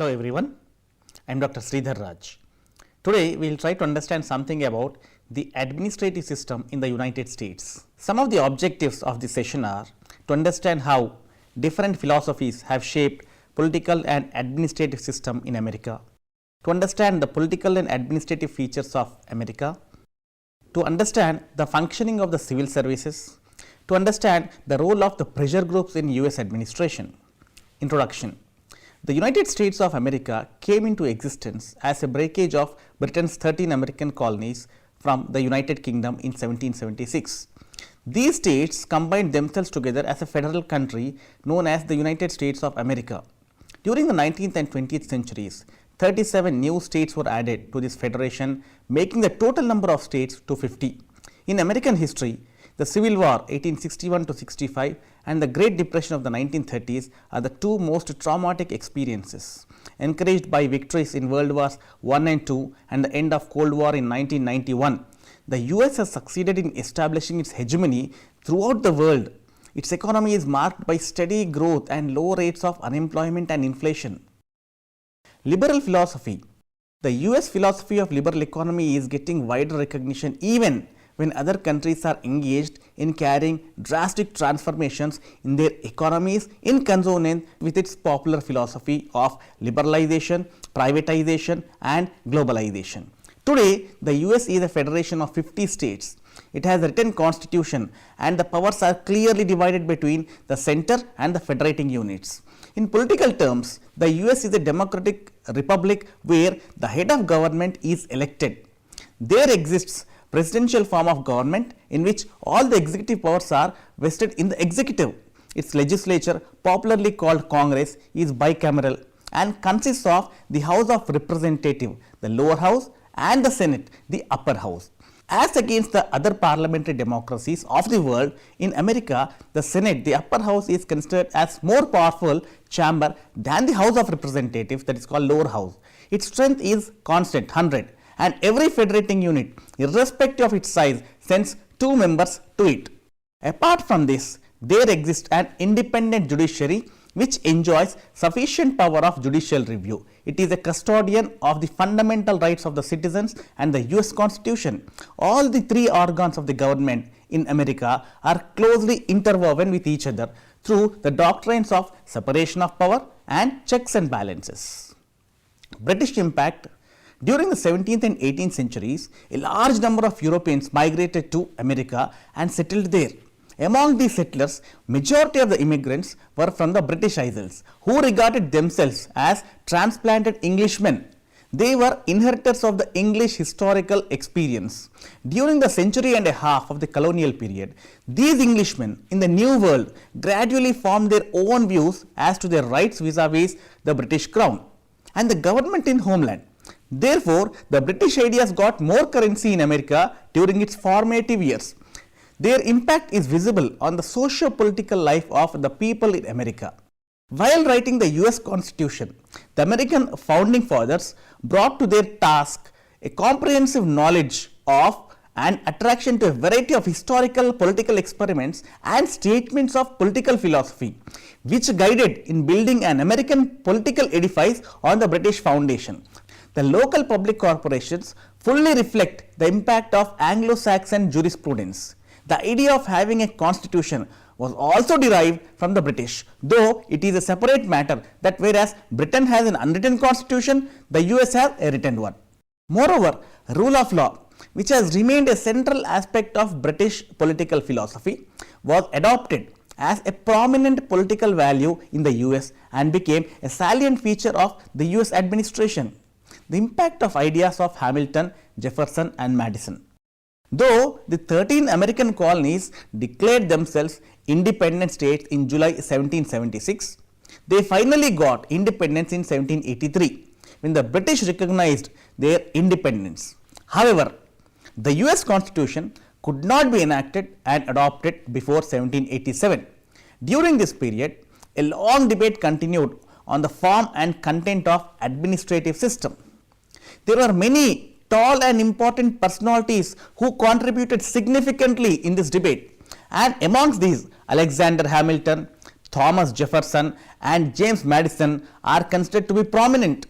Hello everyone, I am Dr. Sridhar Raj. Today we will try to understand something about the administrative system in the United States. Some of the objectives of this session are to understand how different philosophies have shaped political and administrative system in America, to understand the political and administrative features of America, to understand the functioning of the civil services, to understand the role of the pressure groups in US administration. Introduction. The United States of America came into existence as a breakage of Britain's 13 American colonies from the United Kingdom in 1776. These states combined themselves together as a federal country known as the United States of America. During the 19th and 20th centuries, 37 new states were added to this federation, making the total number of states to 50. In American history, the Civil War 1861 to 65 and the Great Depression of the 1930s are the two most traumatic experiences. Encouraged by victories in World Wars I and II and the end of Cold War in 1991, the US has succeeded in establishing its hegemony throughout the world. Its economy is marked by steady growth and low rates of unemployment and inflation. Liberal philosophy. The US philosophy of liberal economy is getting wider recognition even when other countries are engaged in carrying drastic transformations in their economies in consonance with its popular philosophy of liberalization, privatization and globalization. Today, the US is a federation of 50 states. It has a written constitution and the powers are clearly divided between the center and the federating units. In political terms, the US is a democratic republic where the head of government is elected. There exists presidential form of government in which all the executive powers are vested in the executive. Its legislature, popularly called Congress, is bicameral and consists of the House of Representatives, the lower house, and the Senate, the upper house. As against the other parliamentary democracies of the world, in America, the Senate, the upper house, is considered as more powerful chamber than the House of Representatives, that is called lower house. Its strength is constant, 100. And every federating unit, irrespective of its size, sends 2 members to it. Apart from this, there exists an independent judiciary which enjoys sufficient power of judicial review. It is a custodian of the fundamental rights of the citizens and the US Constitution. All the 3 organs of the government in America are closely interwoven with each other through the doctrines of separation of power and checks and balances. British impact. During the 17th and 18th centuries, a large number of Europeans migrated to America and settled there. Among these settlers, majority of the immigrants were from the British Isles, who regarded themselves as transplanted Englishmen. They were inheritors of the English historical experience. During the century and a half of the colonial period, these Englishmen in the New World gradually formed their own views as to their rights vis-a-vis the British Crown and the government in homeland. Therefore, the British ideas got more currency in America during its formative years. Their impact is visible on the socio-political life of the people in America. While writing the US Constitution, the American founding fathers brought to their task a comprehensive knowledge of and attraction to a variety of historical political experiments and statements of political philosophy, which guided in building an American political edifice on the British foundation. The local public corporations fully reflect the impact of Anglo-Saxon jurisprudence. The idea of having a constitution was also derived from the British, though it is a separate matter that whereas Britain has an unwritten constitution, the US has a written one. Moreover, rule of law, which has remained a central aspect of British political philosophy, was adopted as a prominent political value in the US and became a salient feature of the US administration. The impact of ideas of Hamilton, Jefferson and Madison. Though the 13 American colonies declared themselves independent states in July 1776, they finally got independence in 1783 when the British recognized their independence. However, the US Constitution could not be enacted and adopted before 1787. During this period, a long debate continued on the form and content of administrative system. There are many tall and important personalities who contributed significantly in this debate, and amongst these Alexander Hamilton, Thomas Jefferson and James Madison are considered to be prominent.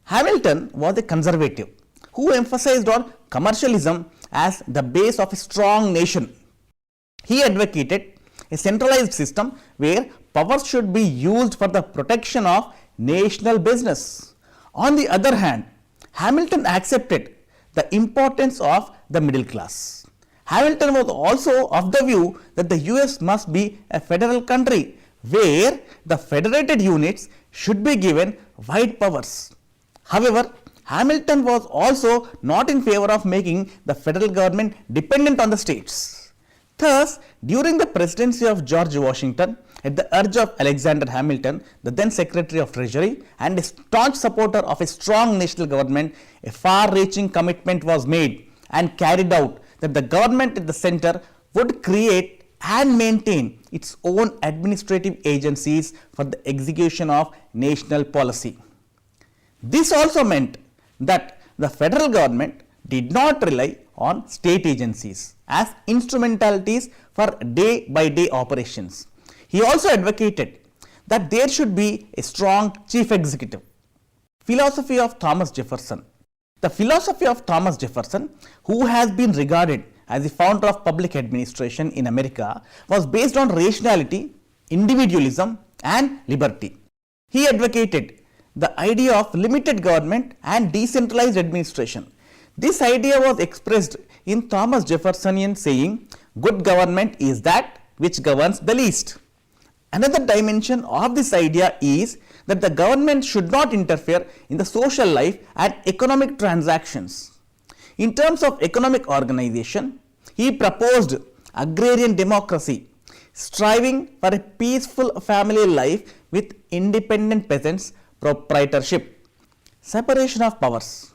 Hamilton was a conservative who emphasized on commercialism as the base of a strong nation. He advocated a centralized system where powers should be used for the protection of national business. On the other hand, Hamilton accepted the importance of the middle class. Hamilton was also of the view that the US must be a federal country where the federated units should be given wide powers. However, Hamilton was also not in favor of making the federal government dependent on the states. Thus, during the presidency of George Washington, at the urge of Alexander Hamilton, the then Secretary of Treasury and a staunch supporter of a strong national government, a far-reaching commitment was made and carried out that the government at the center would create and maintain its own administrative agencies for the execution of national policy. This also meant that the federal government did not rely on state agencies as instrumentalities for day-by-day operations. He also advocated that there should be a strong chief executive. Philosophy of Thomas Jefferson. The philosophy of Thomas Jefferson, who has been regarded as the founder of public administration in America, was based on rationality, individualism, and liberty. He advocated the idea of limited government and decentralized administration. This idea was expressed in Thomas Jeffersonian saying, "Good government is that which governs the least." Another dimension of this idea is that the government should not interfere in the social life and economic transactions. In terms of economic organization, he proposed agrarian democracy, striving for a peaceful family life with independent peasants' proprietorship. Separation of powers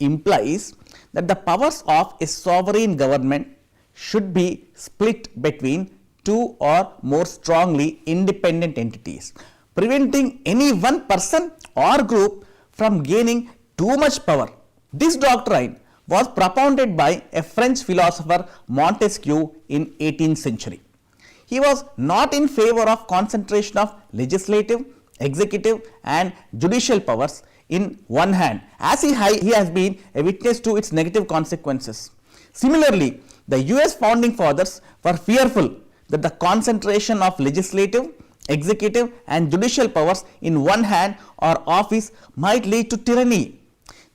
implies that the powers of a sovereign government should be split between two or more strongly independent entities, preventing any one person or group from gaining too much power. This doctrine was propounded by a French philosopher Montesquieu in 18th century. He was not in favor of concentration of legislative, executive and judicial powers in one hand, as he has been a witness to its negative consequences. Similarly, the US founding fathers were fearful that the concentration of legislative, executive and judicial powers in one hand or office might lead to tyranny.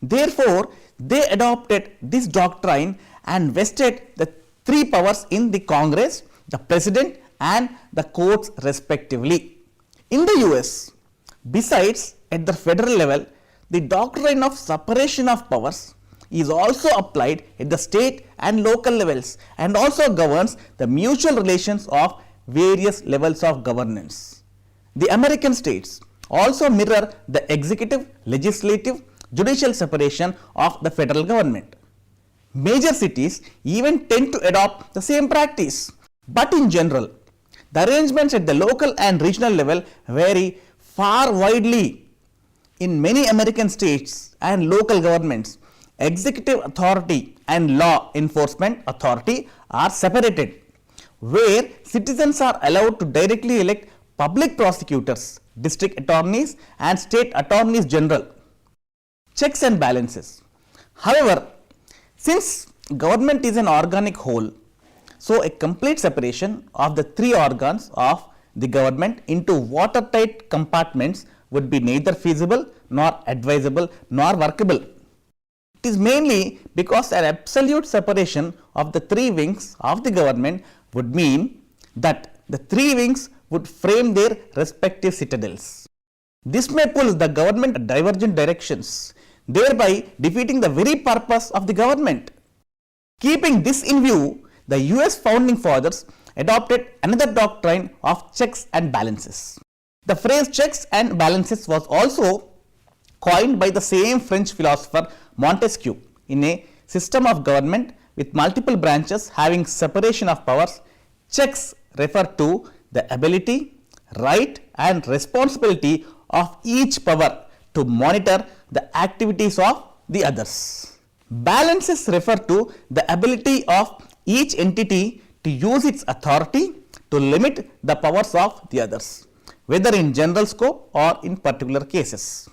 Therefore, they adopted this doctrine and vested the three powers in the Congress, the President and the courts respectively. In the US, besides at the federal level, the doctrine of separation of powers is also applied at the state and local levels and also governs the mutual relations of various levels of governance. The American states also mirror the executive, legislative, judicial separation of the federal government. Major cities even tend to adopt the same practice, but in general, the arrangements at the local and regional level vary far widely. In many American states and local governments, executive authority and law enforcement authority are separated, where citizens are allowed to directly elect public prosecutors, district attorneys and state attorneys general. Checks and balances. However, since government is an organic whole, so a complete separation of the three organs of the government into watertight compartments would be neither feasible nor advisable nor workable. It is mainly because an absolute separation of the three wings of the government would mean that the three wings would frame their respective citadels. This may pull the government in divergent directions, thereby defeating the very purpose of the government. Keeping this in view, the US founding fathers adopted another doctrine of checks and balances. The phrase checks and balances was also coined by the same French philosopher Montesquieu. In a system of government with multiple branches having separation of powers, checks refer to the ability, right and responsibility of each power to monitor the activities of the others. Balances refer to the ability of each entity to use its authority, to limit the powers of the others, whether in general scope or in particular cases.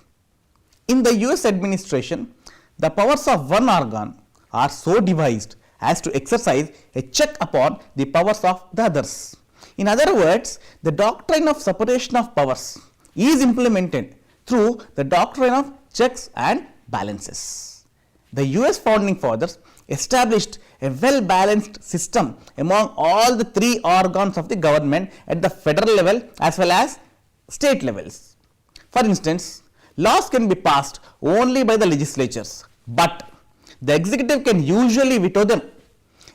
In the US administration, the powers of one organ are so devised as to exercise a check upon the powers of the others. In other words, the doctrine of separation of powers is implemented through the doctrine of checks and balances. The US founding fathers established a well-balanced system among all the three organs of the government at the federal level as well as state levels. For instance, laws can be passed only by the legislatures, but the executive can usually veto them.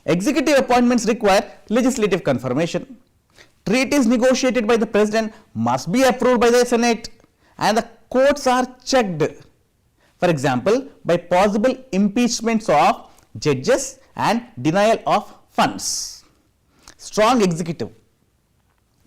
Executive appointments require legislative confirmation. Treaties negotiated by the president must be approved by the Senate, and the courts are checked, for example, by possible impeachments of judges and denial of funds. Strong executive.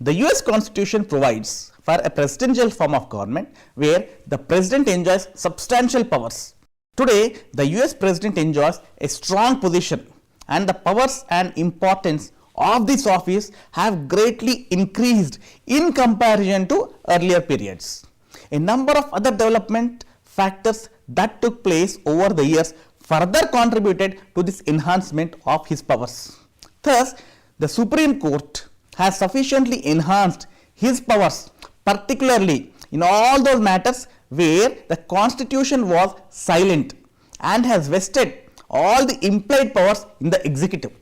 The US Constitution provides for a presidential form of government where the president enjoys substantial powers. Today, the US president enjoys a strong position, and the powers and importance of this office have greatly increased in comparison to earlier periods. A number of other development factors that took place over the years further contributed to this enhancement of his powers. Thus, the Supreme Court has sufficiently enhanced his powers, particularly in all those matters where the Constitution was silent, and has vested all the implied powers in the executive.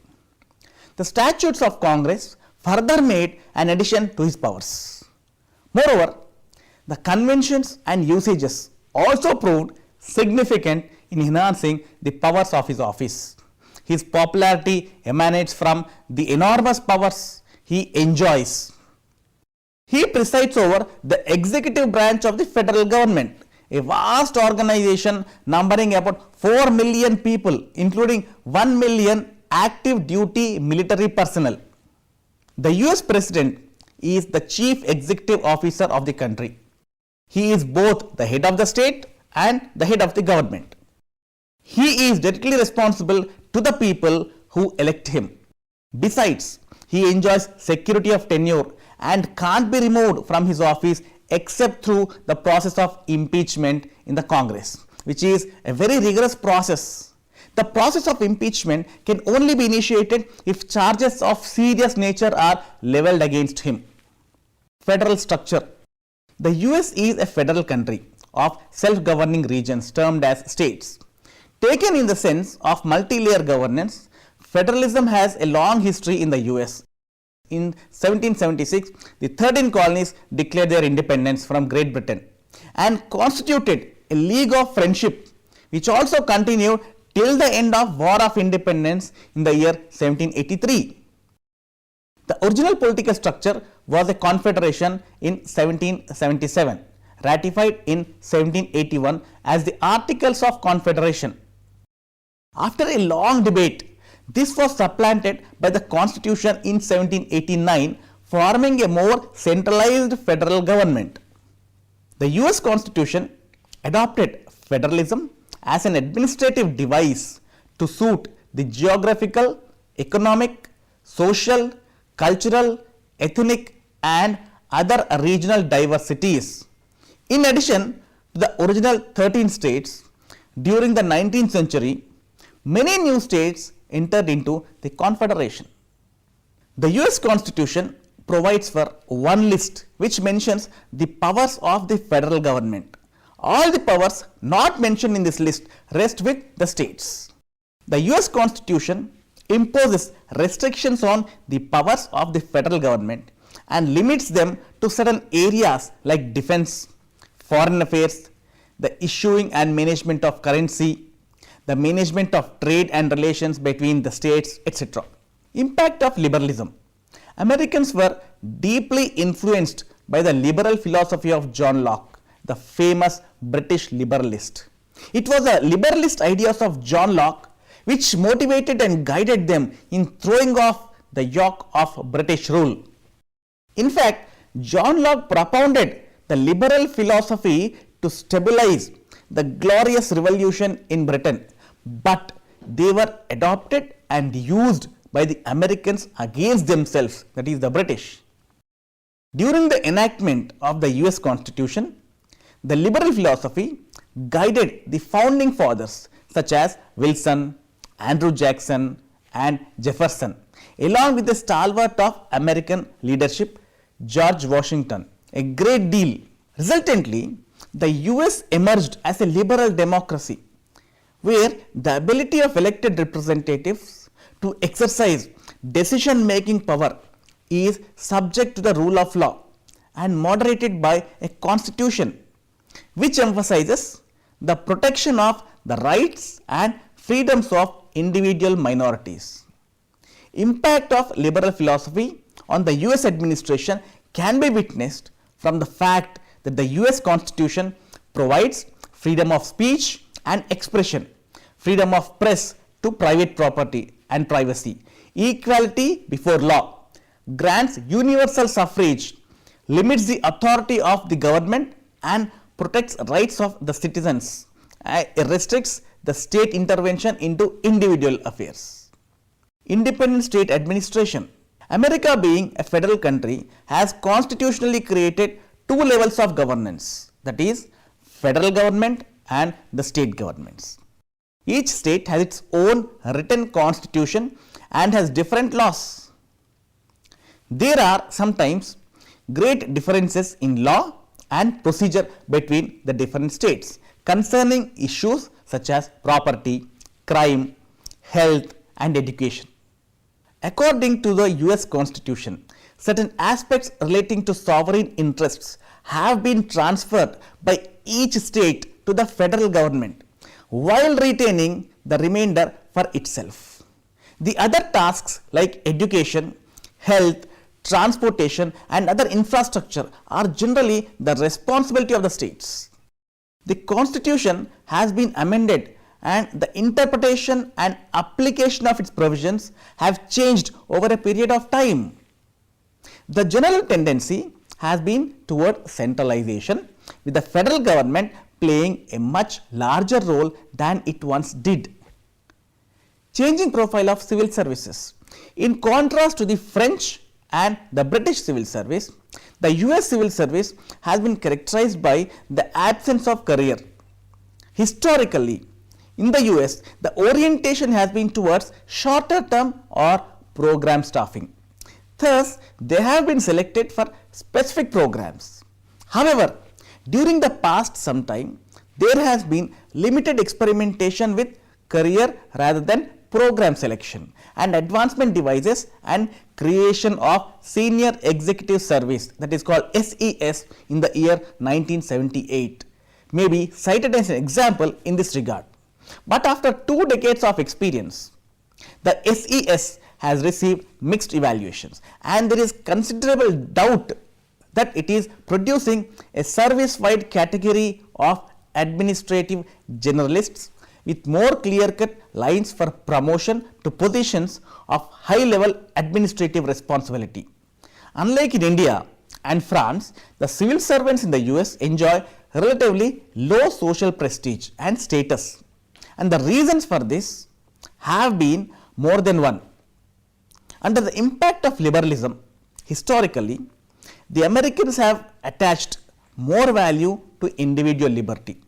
The statutes of Congress further made an addition to his powers. Moreover, the conventions and usages also proved significant in enhancing the powers of his office. His popularity emanates from the enormous powers he enjoys. He presides over the executive branch of the federal government, a vast organization numbering about 4 million people, including 1 million active duty military personnel. The US President is the chief executive officer of the country. He is both the head of the state and the head of the government. He is directly responsible to the people who elect him. Besides, he enjoys security of tenure and can't be removed from his office except through the process of impeachment in the Congress, which is a very rigorous process. The process of impeachment can only be initiated if charges of serious nature are leveled against him. Federal structure. The US is a federal country of self-governing regions termed as states. Taken in the sense of multi-layer governance, federalism has a long history in the US. In 1776, the 13 colonies declared their independence from Great Britain and constituted a League of Friendship, which also continued till the end of War of Independence in the year 1783. The original political structure was a confederation in 1777, ratified in 1781 as the Articles of Confederation. After a long debate, this was supplanted by the Constitution in 1789, forming a more centralized federal government. The US Constitution adopted federalism as an administrative device to suit the geographical, economic, social, cultural, ethnic and other regional diversities. In addition to the original 13 states, during the 19th century, many new states entered into the Confederation. The US Constitution provides for one list which mentions the powers of the federal government. All the powers not mentioned in this list rest with the states. The US Constitution imposes restrictions on the powers of the federal government and limits them to certain areas like defense, foreign affairs, the issuing and management of currency, the management of trade and relations between the states, etc. Impact of liberalism. Americans were deeply influenced by the liberal philosophy of John Locke, the famous British liberalist. It was the liberalist ideas of John Locke which motivated and guided them in throwing off the yoke of British rule. In fact, John Locke propounded the liberal philosophy to stabilize the glorious revolution in Britain, but they were adopted and used by the Americans against themselves, that is the British. During the enactment of the US Constitution, the liberal philosophy guided the founding fathers such as Wilson, Andrew Jackson and Jefferson, along with the stalwart of American leadership, George Washington, a great deal. Resultantly, the US emerged as a liberal democracy where the ability of elected representatives to exercise decision-making power is subject to the rule of law and moderated by a constitution which emphasizes the protection of the rights and freedoms of individual minorities. Impact of liberal philosophy on the US administration can be witnessed from the fact that the US Constitution provides freedom of speech and expression, freedom of press to private property and privacy, equality before law, grants universal suffrage, limits the authority of the government and protects rights of the citizens, restricts the state intervention into individual affairs. Independent state administration. America being a federal country has constitutionally created two levels of governance, that is federal government and the state governments. Each state has its own written constitution and has different laws. There are sometimes great differences in law and procedure between the different states concerning issues such as property, crime, health and education. According to the US Constitution, certain aspects relating to sovereign interests have been transferred by each state to the federal government while retaining the remainder for itself. The other tasks like education, health, transportation and other infrastructure are generally the responsibility of the states. The Constitution has been amended and the interpretation and application of its provisions have changed over a period of time. The general tendency has been toward centralization, with the federal government playing a much larger role than it once did. Changing profile of civil services. In contrast to the French and the British civil service, the US civil service has been characterized by the absence of career. Historically, in the US, the orientation has been towards shorter term or program staffing. Thus, they have been selected for specific programs. However, during the past some time, there has been limited experimentation with career rather than program selection and advancement devices and creation of senior executive service, that is called SES, in the year 1978 may be cited as an example in this regard. But after 2 decades of experience, the SES has received mixed evaluations and there is considerable doubt that it is producing a service-wide category of administrative generalists with more clear-cut lines for promotion to positions of high-level administrative responsibility. Unlike in India and France, the civil servants in the US enjoy relatively low social prestige and status, and the reasons for this have been more than one. Under the impact of liberalism, historically, the Americans have attached more value to individual liberty.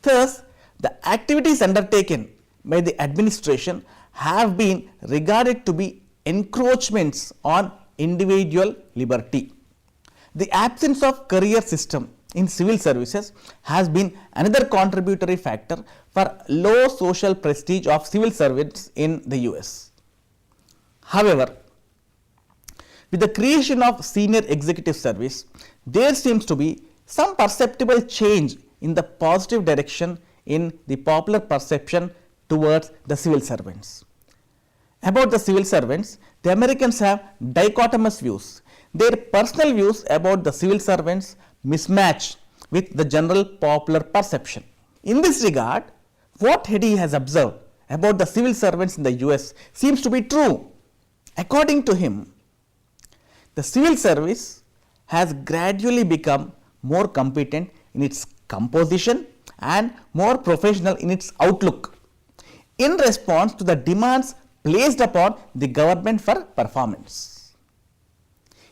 Thus, the activities undertaken by the administration have been regarded to be encroachments on individual liberty. The absence of career system in civil services has been another contributory factor for low social prestige of civil servants in the US. However, with the creation of senior executive service, there seems to be some perceptible change in the positive direction in the popular perception towards the civil servants. About the civil servants, the Americans have dichotomous views. Their personal views about the civil servants mismatch with the general popular perception. In this regard, what Eddy has observed about the civil servants in the US seems to be true. According to him, the civil service has gradually become more competent in its composition and more professional in its outlook in response to the demands placed upon the government for performance.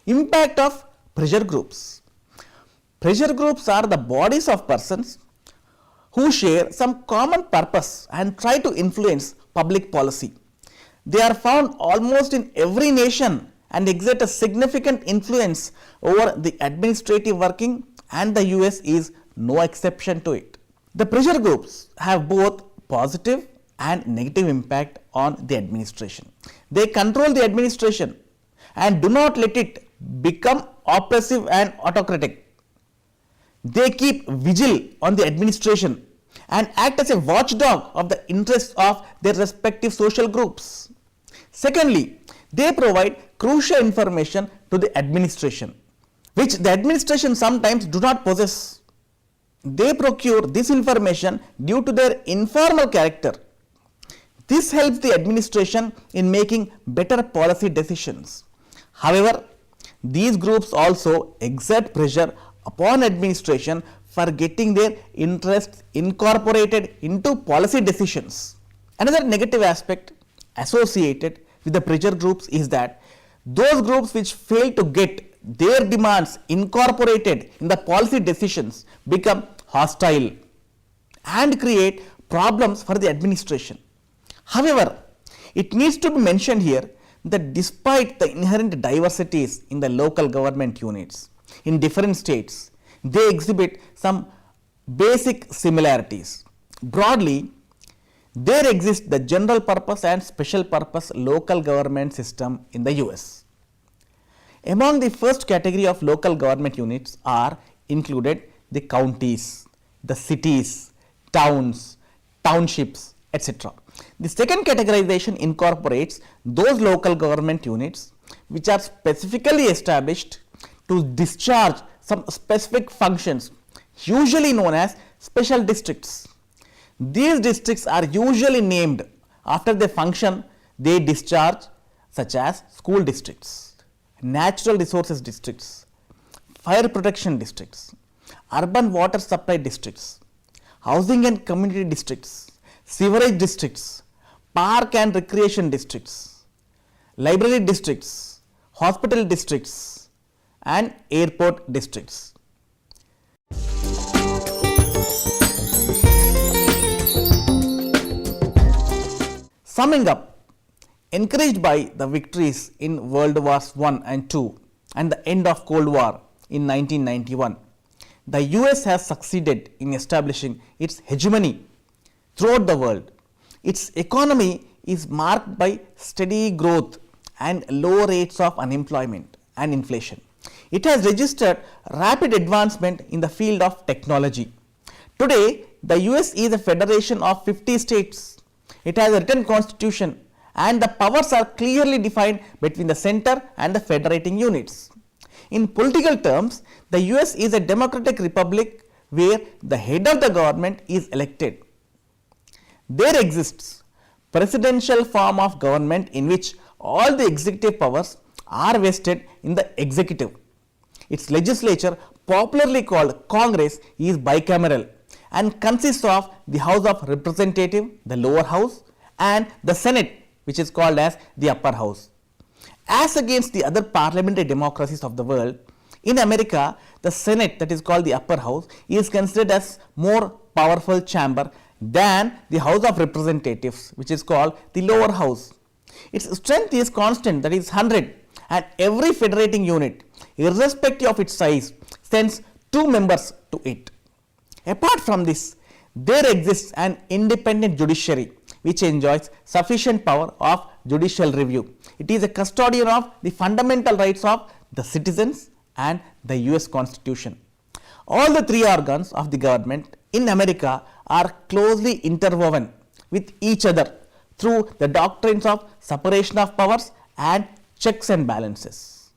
Impact of pressure groups. Pressure groups are the bodies of persons who share some common purpose and try to influence public policy. They are found almost in every nation and exert a significant influence over the administrative working, and the US is no exception to it. The pressure groups have both positive and negative impact on the administration. They control the administration and do not let it become oppressive and autocratic. They keep vigil on the administration and act as a watchdog of the interests of their respective social groups. Secondly, they provide crucial information to the administration, which the administration sometimes do not possess. They procure this information due to their informal character. This helps the administration in making better policy decisions. However, these groups also exert pressure upon administration for getting their interests incorporated into policy decisions. Another negative aspect associated with the pressure groups is that those groups which fail to get their demands incorporated in the policy decisions become hostile and create problems for the administration. However, it needs to be mentioned here that despite the inherent diversities in the local government units in different states, they exhibit some basic similarities. Broadly, there exists the general purpose and special purpose local government system in the US. Among the first category of local government units are included the counties, the cities, towns, townships, etc. The second categorization incorporates those local government units which are specifically established to discharge some specific functions, usually known as special districts. These districts are usually named after the function they discharge, such as school districts, natural resources districts, fire protection districts, urban water supply districts, housing and community districts, sewerage districts, park and recreation districts, library districts, hospital districts, and airport districts. Summing up, encouraged by the victories in World Wars I and II and the end of Cold War in 1991, the US has succeeded in establishing its hegemony throughout the world. Its economy is marked by steady growth and low rates of unemployment and inflation. It has registered rapid advancement in the field of technology. Today, the US is a federation of 50 states. It has a written constitution and the powers are clearly defined between the center and the federating units. In political terms, the US is a democratic republic where the head of the government is elected. There exists presidential form of government in which all the executive powers are vested in the executive. Its legislature, popularly called Congress, is bicameral and consists of the House of Representatives, the lower house, and the Senate, which is called as the upper house. As against the other parliamentary democracies of the world, in America, the Senate, that is called the upper house, is considered as more powerful chamber than the House of Representatives, which is called the lower house. Its strength is constant, that is 100, and every federating unit, irrespective of its size, sends 2 members to it. Apart from this, there exists an independent judiciary which enjoys sufficient power of judicial review. It is a custodian of the fundamental rights of the citizens and the US Constitution. All the 3 organs of the government in America are closely interwoven with each other through the doctrines of separation of powers and checks and balances.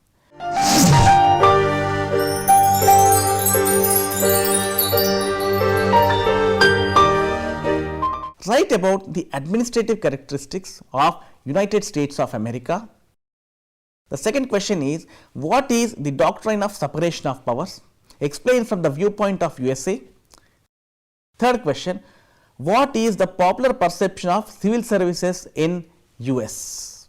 Write about the administrative characteristics of United States of America. The second question is, what is the doctrine of separation of powers? Explain from the viewpoint of USA. Third question, what is the popular perception of civil services in US.